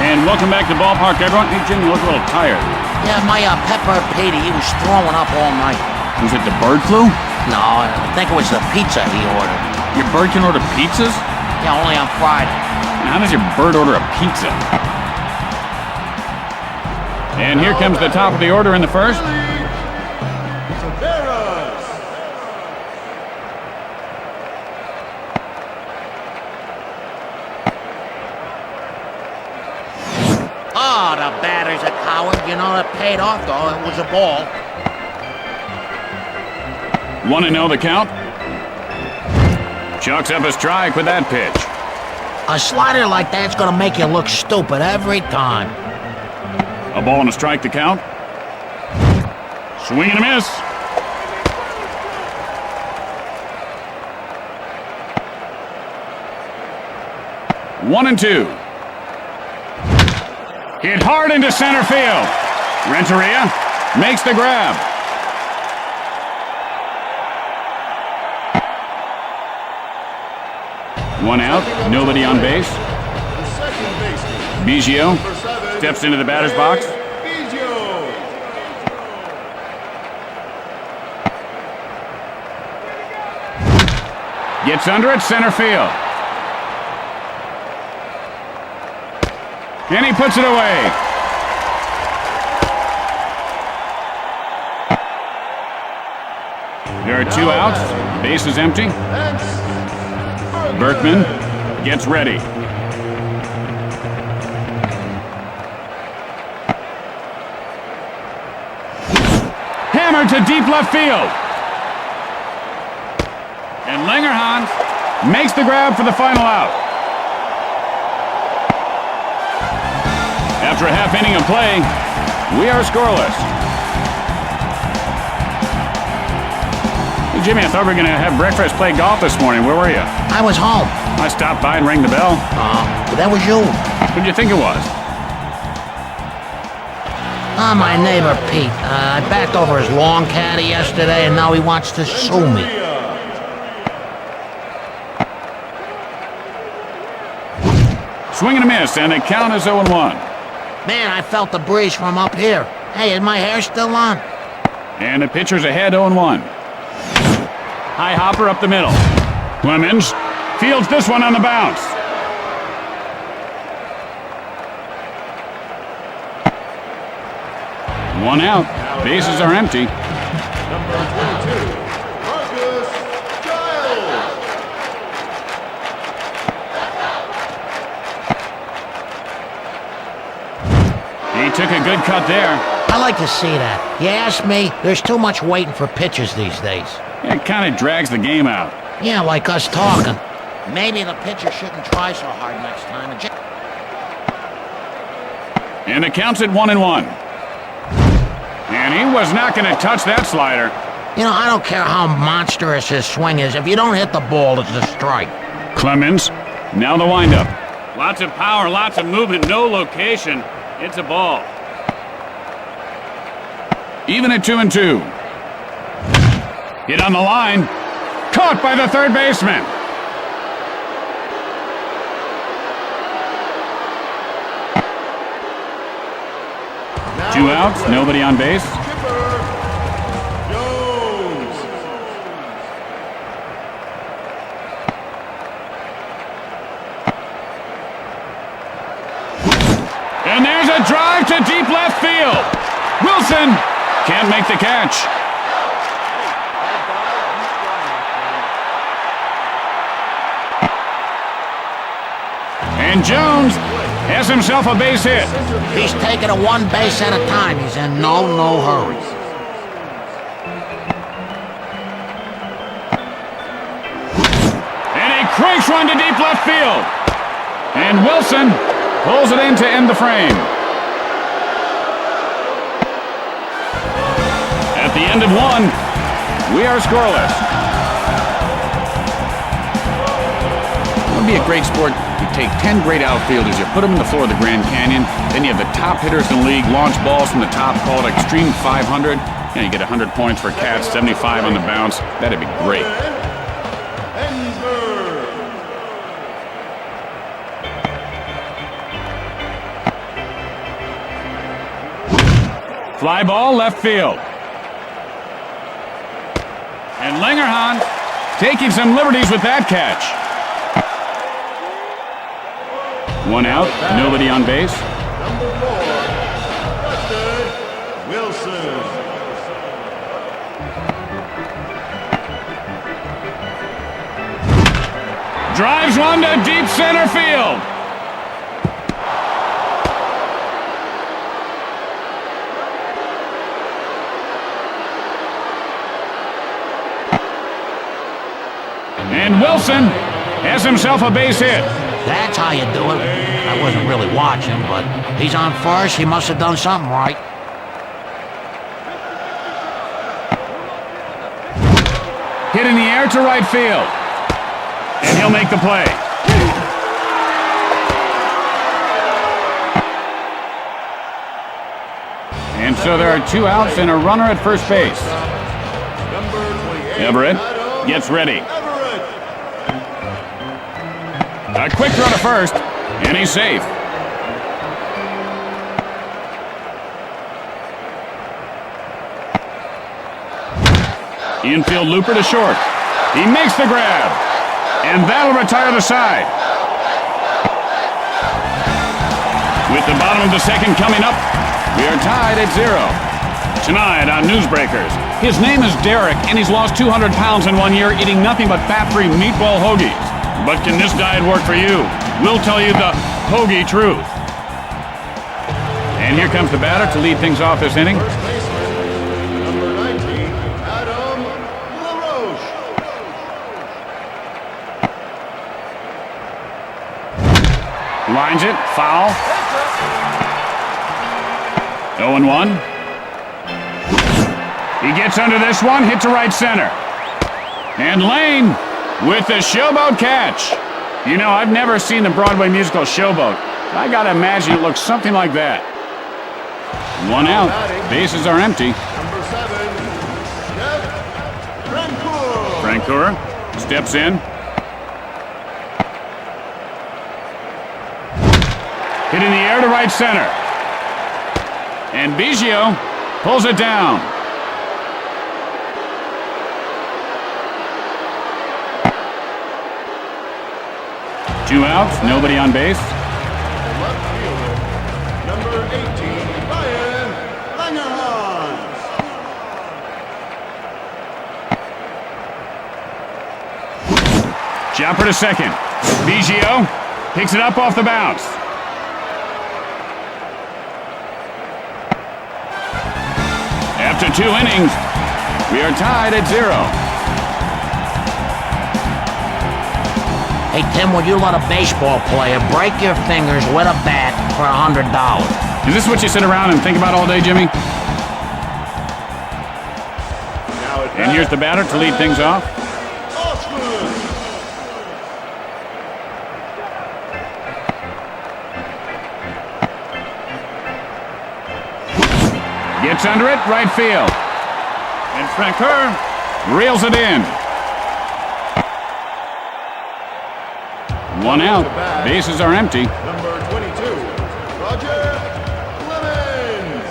And welcome back to the ballpark, everyone. Hey, Jim, you look a little tired. Yeah, my pepper Petey, he was throwing up all night. Was it the bird flu? No, I think it was the pizza he ordered. Your bird can order pizzas? Yeah, only on Friday. How does your bird order a pizza? And here comes the top of the order in the first. Oh, the batter's a coward. You know, it paid off, though. It was a ball. 1-0 the count. Chalks up a strike with that pitch. A slider like that's gonna make you look stupid every time. A ball and a strike to count. Swing and a miss. One and two. Hit hard into center field. Renteria makes the grab. One out, nobody on base. Biggio steps into the batter's box. Gets under it, center field. And he puts it away. There are two outs. Base is empty. Berkman gets ready. Hammered to deep left field. And Langerhans makes the grab for the final out. After a half inning of play, we are scoreless. Hey, Jimmy, I thought we were going to have breakfast, play golf this morning. Where were you? I was home. I stopped by and rang the bell. Well, that was you. Who did you think it was? My neighbor Pete. I backed over his lawn caddy yesterday, and now he wants to sue me. Swing and a miss, and the count is 0-1. Man, I felt the breeze from up here. Hey, is my hair still on? And the pitcher's ahead 0-1. High hopper up the middle. Clemens fields this one on the bounce. One out. Bases are empty. He took a good cut there. I like to see that. You ask me, there's too much waiting for pitchers these days. It kind of drags the game out. Yeah, like us talking. Maybe the pitcher shouldn't try so hard next time. And it counts at 1-1. And he was not going to touch that slider. You know, I don't care how monstrous his swing is. If you don't hit the ball, it's a strike. Clemens, now the windup. Lots of power, lots of movement, no location. It's a ball. Even at 2-2. Hit on the line. Caught by the third baseman. Two outs, nobody on base. And there's a drive to deep left field. Wilson can't make the catch. And Jones has himself a base hit. He's taking it one base at a time. He's in no hurry. And a cranks run to deep left field. And Wilson pulls it in to end the frame. At the end of one, we are scoreless. It would be a great sport. You take 10 great outfielders, you put them in the floor of the Grand Canyon, then you have the top hitters in the league launch balls from the top called Extreme 500. You get 100 points for catch, 75 on the bounce. That'd be great. Fly ball left field. And Langerhans taking some liberties with that catch. One out, nobody on base. Number 4, Wilson. Drives one to deep center field. And Wilson has himself a base hit. That's how you do it. I wasn't really watching, but he's on first. He must have done something right. Hit in the air to right field. And he'll make the play. And so there are 2 outs and a runner at first base. Everett gets ready. A quick throw to first, and he's safe. Infield looper to short. He makes the grab, and that'll retire the side. With the bottom of the second coming up, we are tied at 0. Tonight on Newsbreakers, his name is Derek, and he's lost 200 pounds in 1 year eating nothing but fat-free meatball hoagies. But can this diet work for you? We'll tell you the hoagie truth. And here comes the batter to lead things off this inning. First baseman, number 19, Adam LaRoche. Lines it, foul. 0-1. He gets under this one, hit to right center. And Lane with the Showboat catch. You know, I've never seen the Broadway musical Showboat. I gotta imagine it looks something like that. 1 out. Bases are empty. Number 7, Jeff Francoeur. Francoeur steps in. Hit in the air to right center. And Biggio pulls it down. Two outs, nobody on base. Left fielder, number 18, Ryan Langerhans. Chopper to second. Biggio picks it up off the bounce. After 2 innings, we are tied at 0. Hey, Tim, would you let a baseball player break your fingers with a bat for $100? Is this what you sit around and think about all day, Jimmy? And here's the batter to lead things off. Gets under it, right field. And Francoeur reels it in. 1 out. Bases are empty. Number 22, Roger Clemens.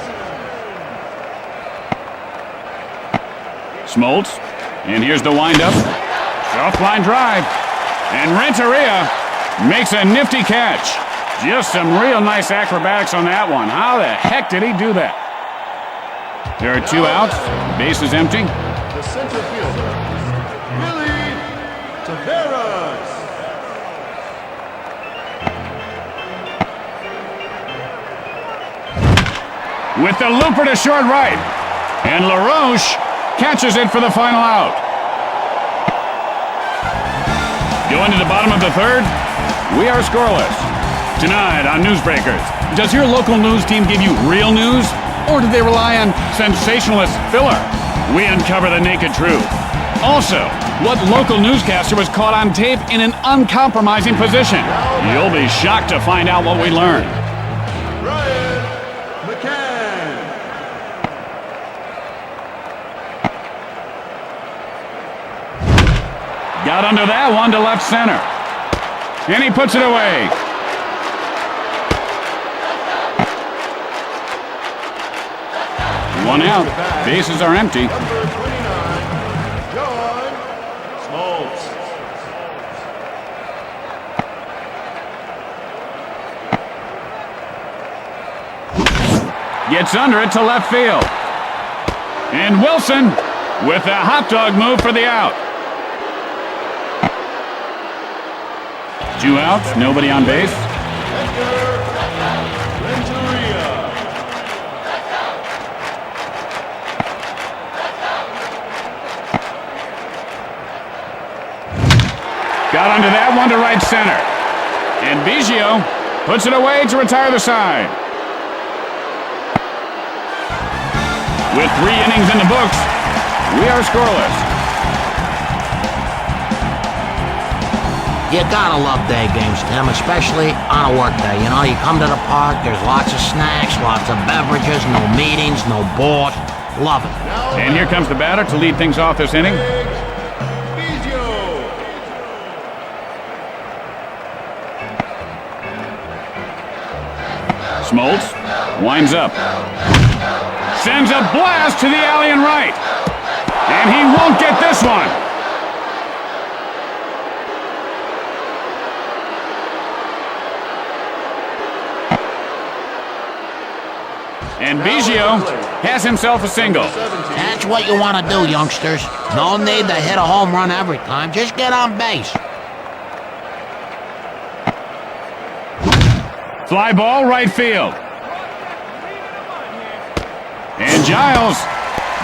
Smoltz. And here's the windup. Soft line drive. And Renteria makes a nifty catch. Just some real nice acrobatics on that one. How the heck did he do that? There are 2 outs. Bases empty. The center fielder, Willie Taveras. With the looper to short right. And LaRoche catches it for the final out. Going to the bottom of the third, we are scoreless. Tonight on Newsbreakers, does your local news team give you real news? Or do they rely on sensationalist filler? We uncover the naked truth. Also, what local newscaster was caught on tape in an uncompromising position? You'll be shocked to find out what we learned. Brian McCann. Got under that one to left center. And he puts it away. One out. Bases are empty. Number 29, John Smoltz. Gets under it to left field. And Wilson with a hot dog move for the out. 2 outs, nobody on base. Got under that one to right center. And Biggio puts it away to retire the side. With 3 innings in the books, we are scoreless. You gotta love day games, Tim, especially on a work day. You know, you come to the park, there's lots of snacks, lots of beverages, no meetings, no boss. Love it. And here comes the batter to lead things off this inning. Smoltz winds up. Sends a blast to the alley and right. And he won't get this one. And Biggio has himself a single. That's what you want to do, youngsters. No need to hit a home run every time. Just get on base. Fly ball right field. And Giles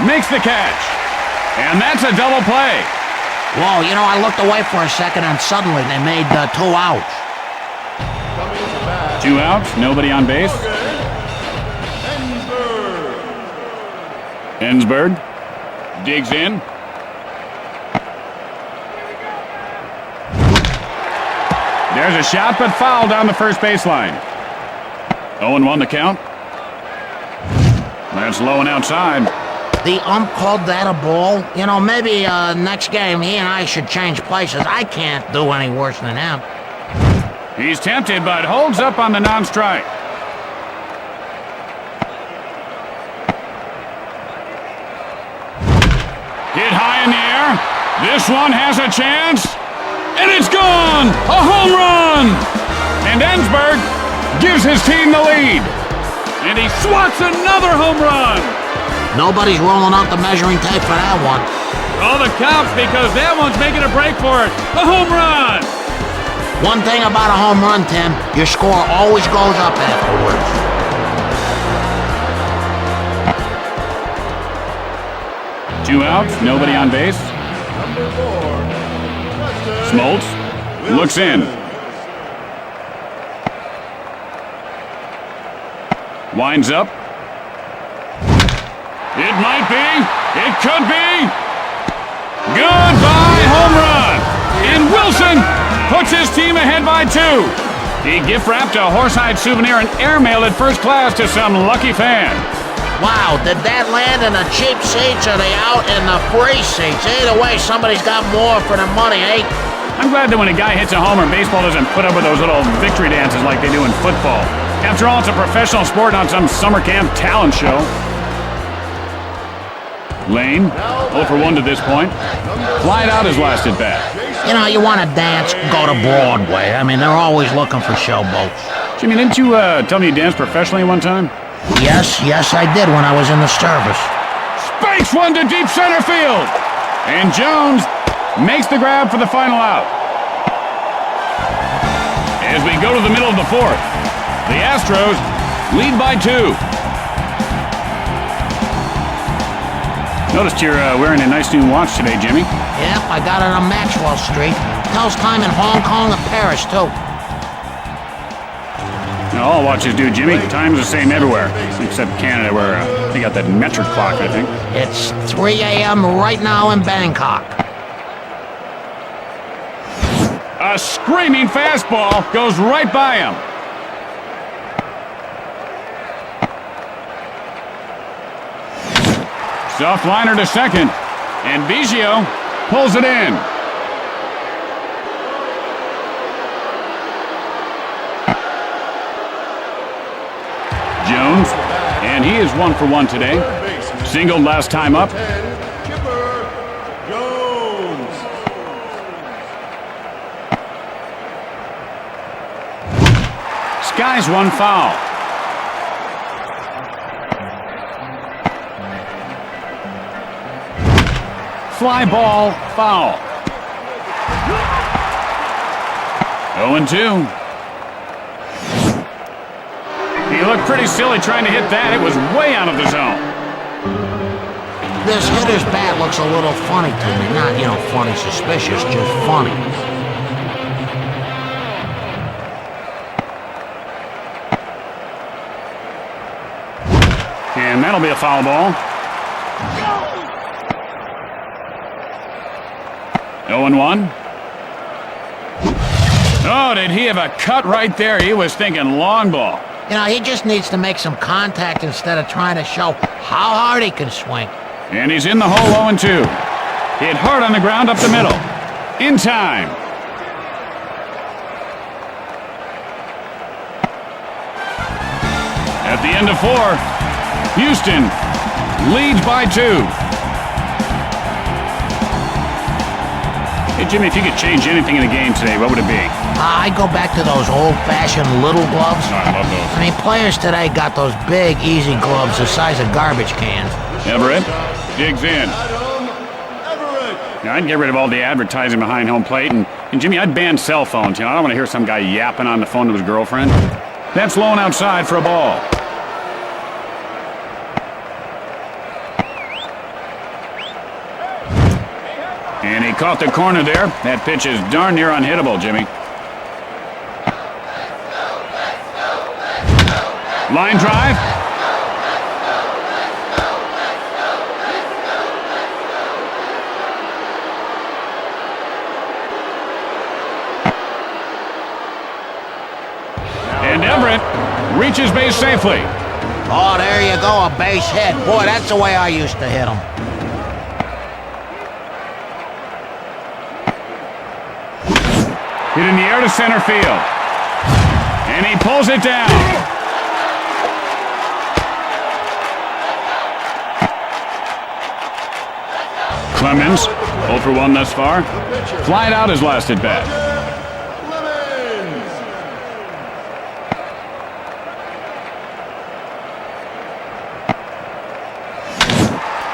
makes the catch. And that's a double play. Whoa, you know, I looked away for a second and suddenly they made 2 outs. 2 outs, nobody on base. Ensberg digs in. There's a shot, but foul down the first baseline. 0-1 the count. That's low and outside. The ump called that a ball. You know, maybe next game he and I should change places. I can't do any worse than him. He's tempted, but holds up on the non-strike. Hit high in the air. This one has a chance. And it's gone! A home run! And Ensberg gives his team the lead. And he swats another home run. Nobody's rolling out the measuring tape for that one. All the cops because that one's making a break for it. A home run! One thing about a home run, Tim, your score always goes up afterwards. Two outs, nobody on base. Number 4, Smoltz looks in. Winds up. It might be. It could be. Goodbye, home run. And Wilson puts his team ahead by 2. He gift-wrapped a horsehide souvenir and airmailed it first class to some lucky fan. Wow, did that land in the cheap seats or the out in the free seats? Either way, somebody's got more for the money, eh? I'm glad that when a guy hits a homer, baseball doesn't put up with those little victory dances like they do in football. After all, it's a professional sport, not some summer camp talent show. Lane, 0 for 1 to this point. Flied out his last at bat. You know, you want to dance, go to Broadway. I mean, they're always looking for showboats. Jimmy, didn't you tell me you danced professionally one time? Yes, I did when I was in the service. Spikes one to deep center field. And Jones makes the grab for the final out. As we go to the middle of the 4th, the Astros lead by 2. Noticed you're wearing a nice new watch today, Jimmy. Yep, I got it on Maxwell Street. Tells time in Hong Kong and Paris, too. All watches do, Jimmy. Time's the same everywhere, except Canada, where they got that metric clock, I think. It's 3 a.m. right now in Bangkok. A screaming fastball goes right by him. Soft liner to second, and Biggio pulls it in. Jones, and he is 1 for 1 today. Singled last time up. 10, Chipper Jones. Skies one foul. Fly ball, foul. 0-2. He looked pretty silly trying to hit that. It was way out of the zone. This hitter's bat looks a little funny to me. Not, funny suspicious, just funny. And that'll be a foul ball. 0-1. Oh, did he have a cut right there? He was thinking long ball. He just needs to make some contact instead of trying to show how hard he can swing. And he's in the hole 0-2. Hit hard on the ground up the middle. In time. At the end of 4, Houston leads by 2. Hey, Jimmy, if you could change anything in the game today, what would it be? I'd go back to those old-fashioned little gloves. Oh, I love those. I mean, players today got those big, easy gloves the size of garbage cans. Everett digs in. Adam Everett. Now, I'd get rid of all the advertising behind home plate, and Jimmy, I'd ban cell phones. I don't want to hear some guy yapping on the phone to his girlfriend. That's low and outside for a ball. And he caught the corner there. That pitch is darn near unhittable, Jimmy. Line drive. And Everett reaches base safely. Oh, there you go, a base hit. Boy, that's the way I used to hit them. Hit in the air to center field. And he pulls it down. Clemens, 0 for 1 thus far. Flied out his last at bat.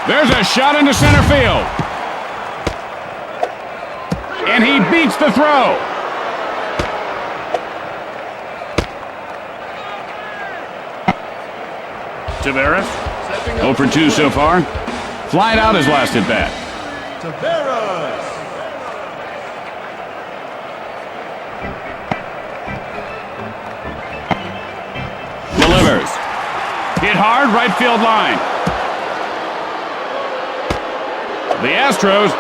There's a shot into center field. And he beats the throw. Taveras, 0 for 2 so far. Flied out his last at bat. Taveras. Delivers. Hit hard, right field line. The Astros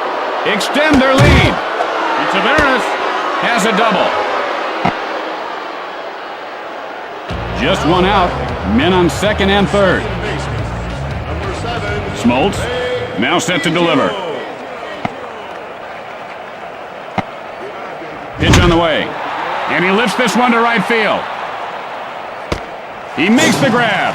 extend their lead. And Taveras has a double. Just one out. Men on second and third. Number 7. Smoltz now set to deliver. Pitch on the way. And he lifts this one to right field. He makes the grab.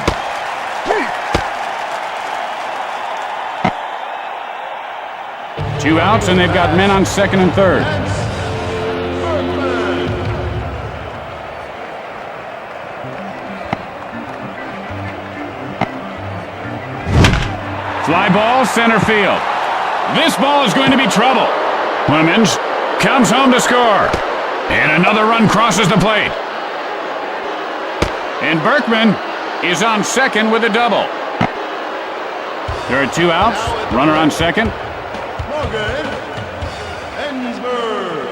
Two outs, and they've got men on second and third. Fly ball, center field. This ball is going to be trouble. Clemens comes home to score. And another run crosses the plate. And Berkman is on second with a double. There are 2 outs. Runner on second. Morgan Ensberg.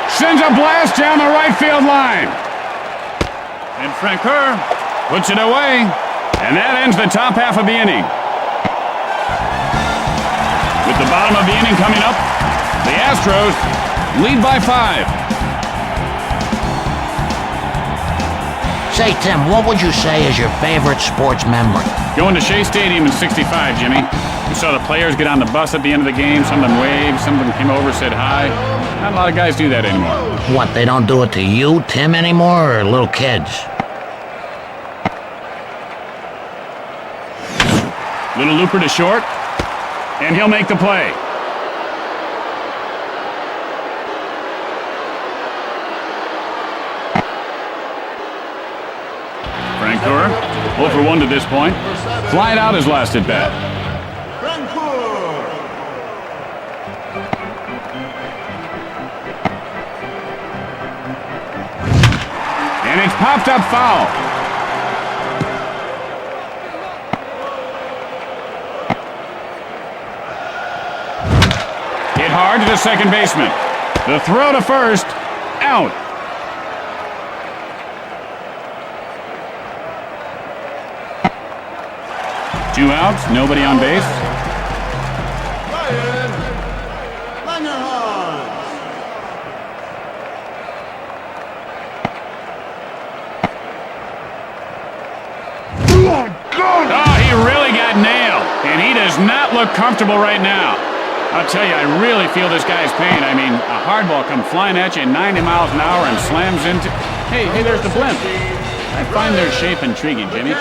Sends a blast down the right field line. And Francoeur puts it away. And that ends the top half of the inning. With the bottom of the inning coming up, the Astros lead by 5. Say, Tim, what would you say is your favorite sports memory? Going to Shea Stadium in '65, Jimmy. You saw the players get on the bus at the end of the game. Some of them waved, some of them came over, said hi. Not a lot of guys do that anymore. What, they don't do it to you, Tim, anymore, or little kids? Little looper to short, and he'll make the play. Frank Kerr, 0 for 1 to this point. Flying out his last at bat. And it's popped up foul. Hit hard to the second baseman. The throw to first, out. Two outs, nobody on base. Oh, he really got nailed, and he does not look comfortable right now. I'll tell you, I really feel this guy's pain. I mean, a hard ball comes flying at you at 90 miles an hour and slams into... Hey, there's the blimp. I find their shape intriguing, Jimmy.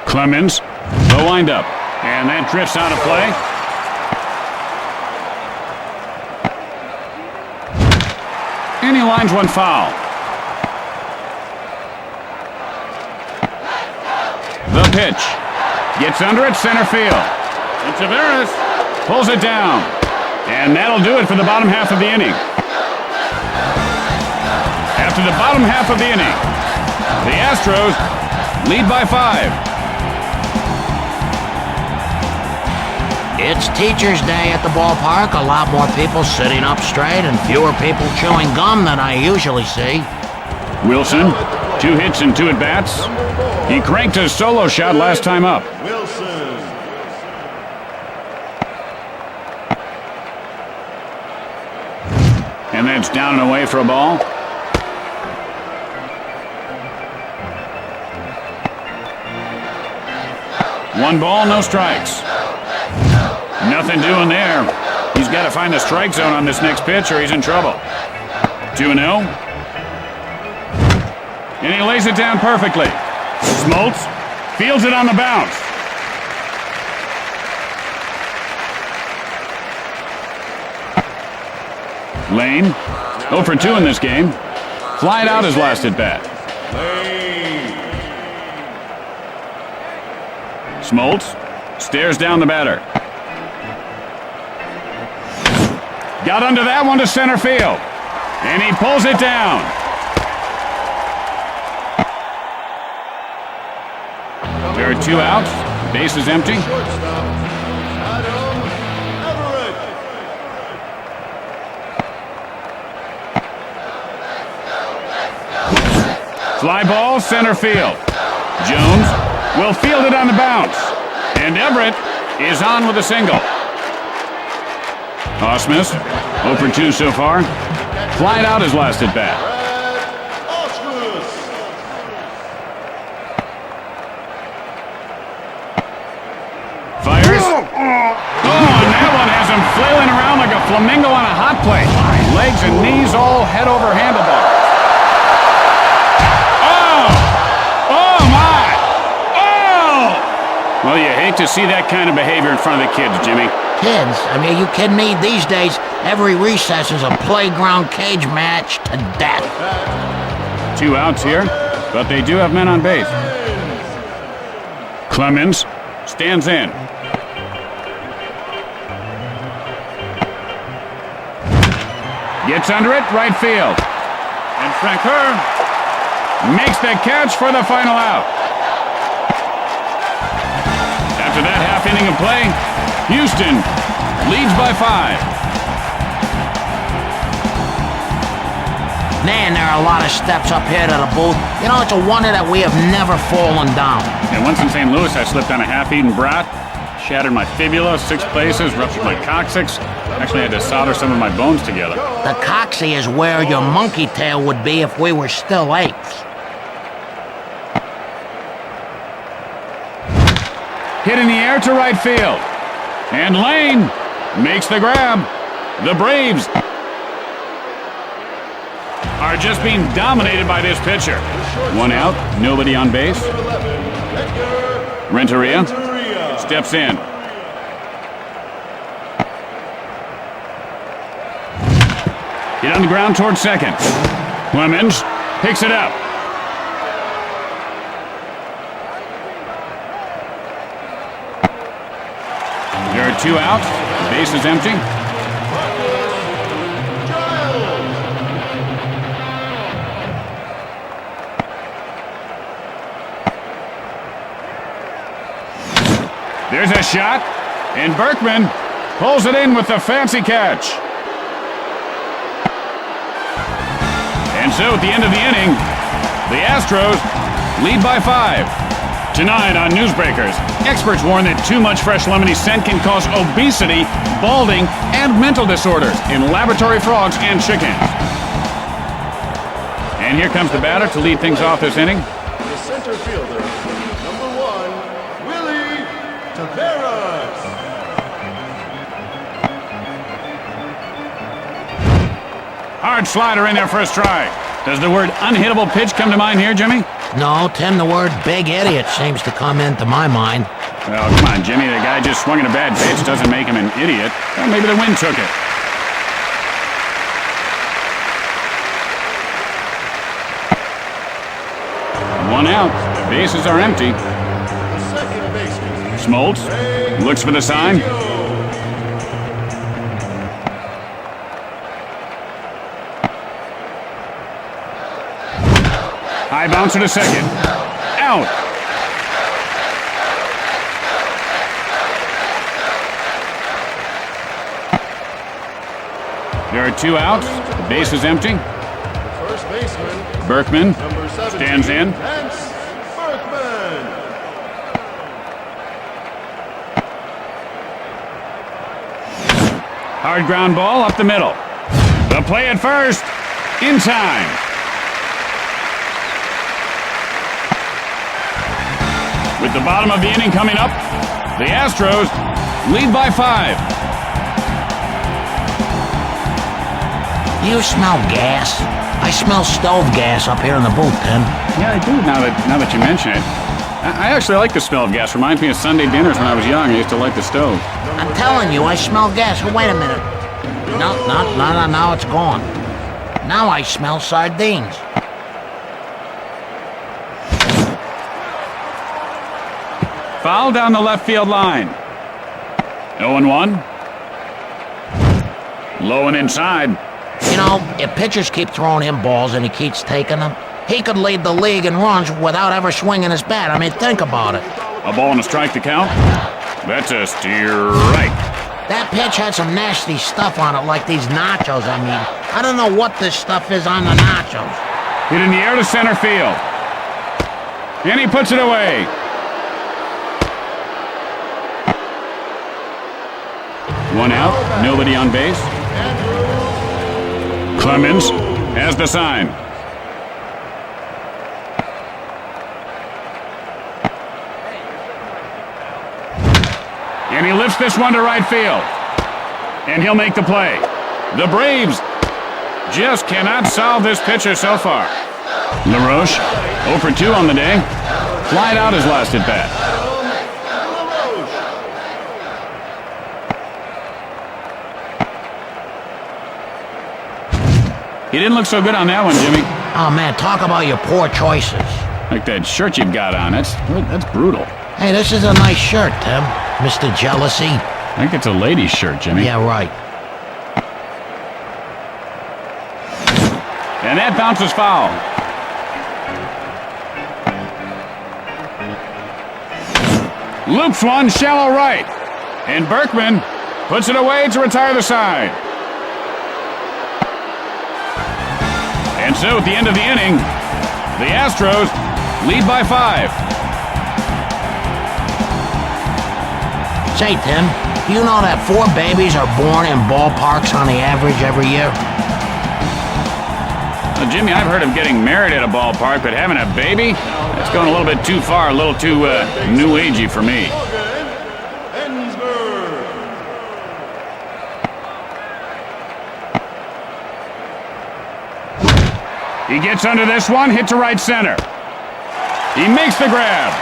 Clemens, the windup, and that drifts out of play. And he lines one foul. The pitch. Gets under it, center field. And Taveras pulls it down. And that'll do it for the bottom half of the inning. After the bottom half of the inning, the Astros lead by 5. It's Teacher's Day at the ballpark. A lot more people sitting up straight and fewer people chewing gum than I usually see. Wilson, 2 hits and 2 at-bats. He cranked his solo shot last time up. Wilson. And that's down and away for a ball. One ball, no strikes. Nothing doing there. He's got to find the strike zone on this next pitch or he's in trouble. 2-0. And he lays it down perfectly. Smoltz fields it on the bounce. Lane, 0 for 2 in this game. Flied out his last at bat. Smoltz stares down the batter. Got under that one to center field. And he pulls it down. There are 2 outs. Base is empty. Fly ball, center field. Jones will field it on the bounce. And Everett is on with a single. Osmus, 0 for 2 so far. Flied out his last at bat. Fires. Oh, and that one has him flailing around like a flamingo on a hot plate. Legs and knees all head over handlebars. Oh! Oh, my! Oh! Well, you hate to see that kind of behavior in front of the kids, Jimmy. Kids? I mean, are you kidding me? These days, every recess is a playground cage match to death. 2 outs here, but they do have men on base. Clemens stands in. Gets under it, right field. And Frank Kerr makes the catch for the final out. After that half inning of play, Houston leads by 5. Man, there are a lot of steps up here to the booth. You know, it's a wonder that we have never fallen down. And once in St. Louis, I slipped on a half-eaten brat, shattered my fibula 6 places, ruptured my coccyx. Actually, I had to solder some of my bones together. The coccyx is where your monkey tail would be if we were still apes. Hit in the air to right field. And Lane makes the grab. The Braves are just being dominated by this pitcher. One out, nobody on base. Renteria steps in. Hit on the ground towards second. Clemens picks it up. There are 2 out. Base is empty. There's a shot, and Berkman pulls it in with the fancy catch. And so at the end of the inning, the Astros lead by 5. Tonight on Newsbreakers, experts warn that too much fresh lemony scent can cause obesity, balding, and mental disorders in laboratory frogs and chickens. And here comes the batter to lead things off this inning. The center fielder, number 1, Willie Taveras. Hard slider in there for a strike. Does the word unhittable pitch come to mind here, Jimmy? No, Tim, the word big idiot seems to come into my mind. Well, come on, Jimmy. The guy just swung at a bad pitch doesn't make him an idiot. Well, maybe the wind took it. One out. The bases are empty. The second baseman, Smoltz looks for the sign. High bouncer to second. Out. There are 2 outs. The base is empty. first baseman, Berkman number 17, stands in. Lance Berkman. Hard ground ball up the middle. The play at first. In time. With the bottom of the inning coming up, the Astros lead by 5. You smell gas? I smell stove gas up here in the booth, Tim. Yeah, I do now that you mention it. I actually like the smell of gas. Reminds me of Sunday dinners when I was young. I used to light the stove. I'm telling you, I smell gas. Oh, wait a minute. No, now it's gone. Now I smell sardines. Foul down the left field line. 0-1. Low and inside. You know, if pitchers keep throwing him balls and he keeps taking them, he could lead the league in runs without ever swinging his bat. I mean, think about it. A ball and a strike to count. That's a steer right. That pitch had some nasty stuff on it, like these nachos, I mean. I don't know what this stuff is on the nachos. Hit in the air to center field. And he puts it away. One out, nobody on base. Clemens has the sign. And he lifts this one to right field. And he'll make the play. The Braves just cannot solve this pitcher so far. LaRoche, 0 for 2 on the day. Flied out his last at bat. He didn't look so good on that one, Jimmy. Oh, man, talk about your poor choices. Like that shirt you've got on. That's brutal. Hey, this is a nice shirt, Tim. Mr. Jealousy. I think it's a lady's shirt, Jimmy. Yeah, right. And that bounces foul. Loops one shallow right. And Berkman puts it away to retire the side. And so at the end of the inning, the Astros lead by 5. Say, Tim, do you know that 4 babies are born in ballparks on the average every year? Well, Jimmy, I've heard of getting married at a ballpark, but having a baby? That's going a little bit too far, a little too new agey for me. He gets under this one, hit to right center. He makes the grab.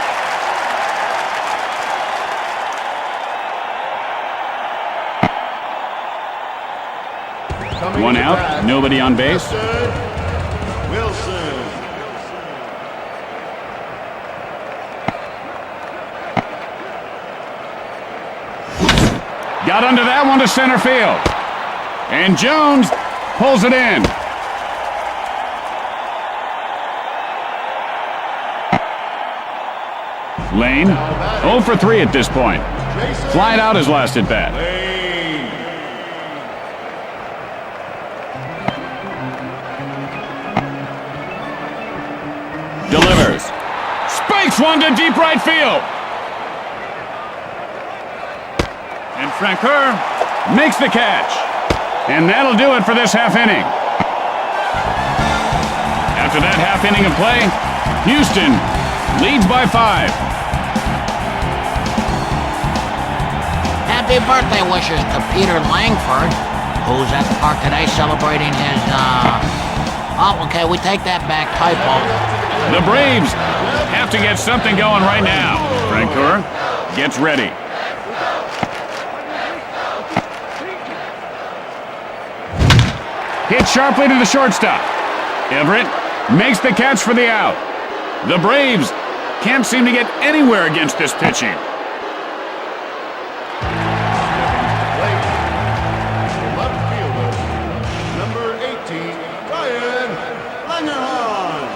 Coming One to out, bat, nobody on base. Wilson. Got under that one to center field. And Jones pulls it in. Lane, 0 for 3 at this point. Flied out his last at bat. Delivers. Spikes one to deep right field. And Francoeur makes the catch. And that'll do it for this half inning. After that half inning of play, Houston leads by 5. Happy birthday wishes to Peter Langford, who's at the park today celebrating his, oh, okay, we take that back, typo. The Braves have to get something going right now. Francoeur gets ready. Hit sharply to the shortstop. Everett makes the catch for the out. The Braves can't seem to get anywhere against this pitching. Left fielder, number 18, Ryan Langerhans.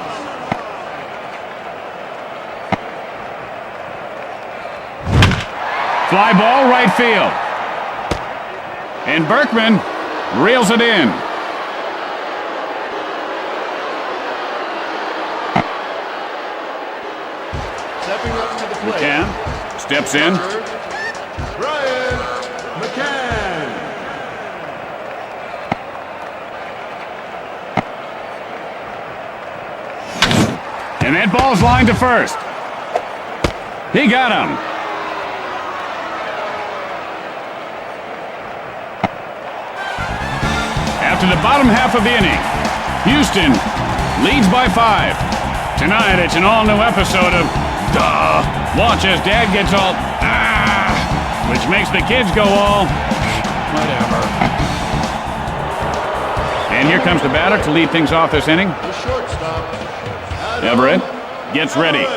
Fly ball right field. And Berkman reels it in. Stepping up to the plate. McCann steps in. Brian McCann. And that ball's lined to first. He got him. After the bottom half of the inning, Houston leads by 5. Tonight, it's an all-new episode of Duh. Watch as Dad gets all which makes the kids go all whatever. And here comes the batter to lead things off this inning. The shortstop, Everett gets ready.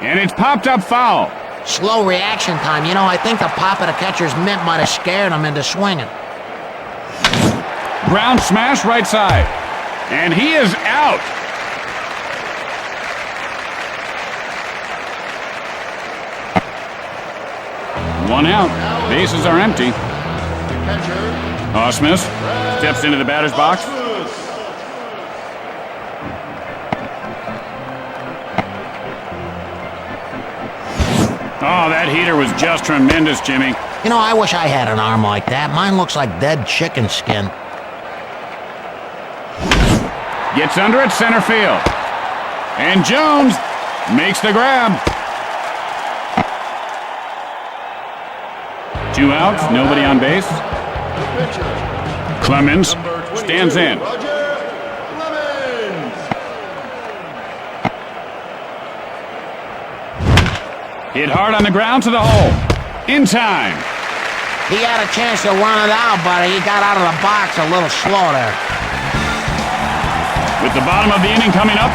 And it's popped up foul. Slow reaction time. You know, I think the pop of the catcher's mitt might have scared him into swinging. Ground smash right side. And he is out. One out. Bases are empty. catcher, Osmus steps into the batter's box. Oh, that heater was just tremendous, Jimmy. You know, I wish I had an arm like that. Mine looks like dead chicken skin. Gets under at center field. And Jones makes the grab. 2 outs, nobody on base. The pitcher, Clemens number 22, stands in. Roger Clemens. Hit hard on the ground to the hole. In time. He had a chance to run it out, but he got out of the box a little slow there. With the bottom of the inning coming up,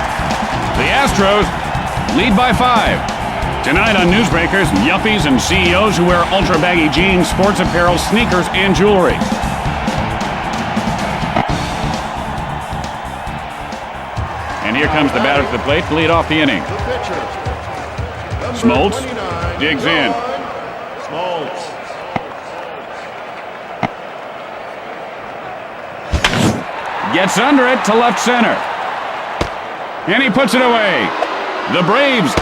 the Astros lead by 5. Tonight on Newsbreakers, yuppies and CEOs who wear ultra-baggy jeans, sports apparel, sneakers, and jewelry. And here comes the batter to the plate to lead off the inning. The pitcher, number Smoltz 29, digs in. Smoltz. Gets under it to left center. And he puts it away. The Braves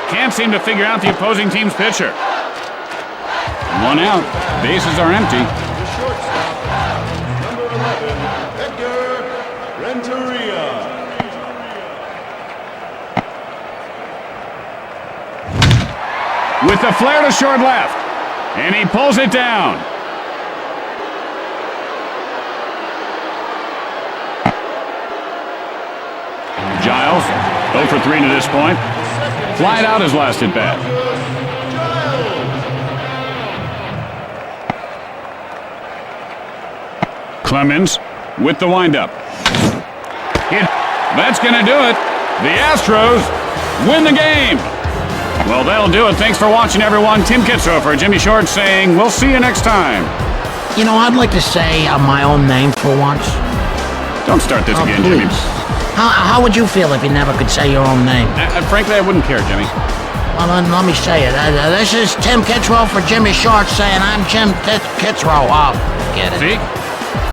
can't seem to figure out the opposing team's pitcher. 1 out. Bases are empty. The shortstop, number 11, Edgar Renteria. With the flare to short left. And he pulls it down. Giles, 0 for 3 to this point. Flied out his last at bat. Clemens with the windup. That's going to do it. The Astros win the game. Well, that'll do it. Thanks for watching, everyone. Tim Kitzrow for Jimmy Short saying we'll see you next time. You know, I'd like to say my own name for once. Don't start this again, please. Jimmy. How would you feel if you never could say your own name? Frankly, I wouldn't care, Jimmy. Well, then let me say it. This is Tim Kitzrow for Jimmy Short saying I'm Jim Kitzrow. Oh, get it. See?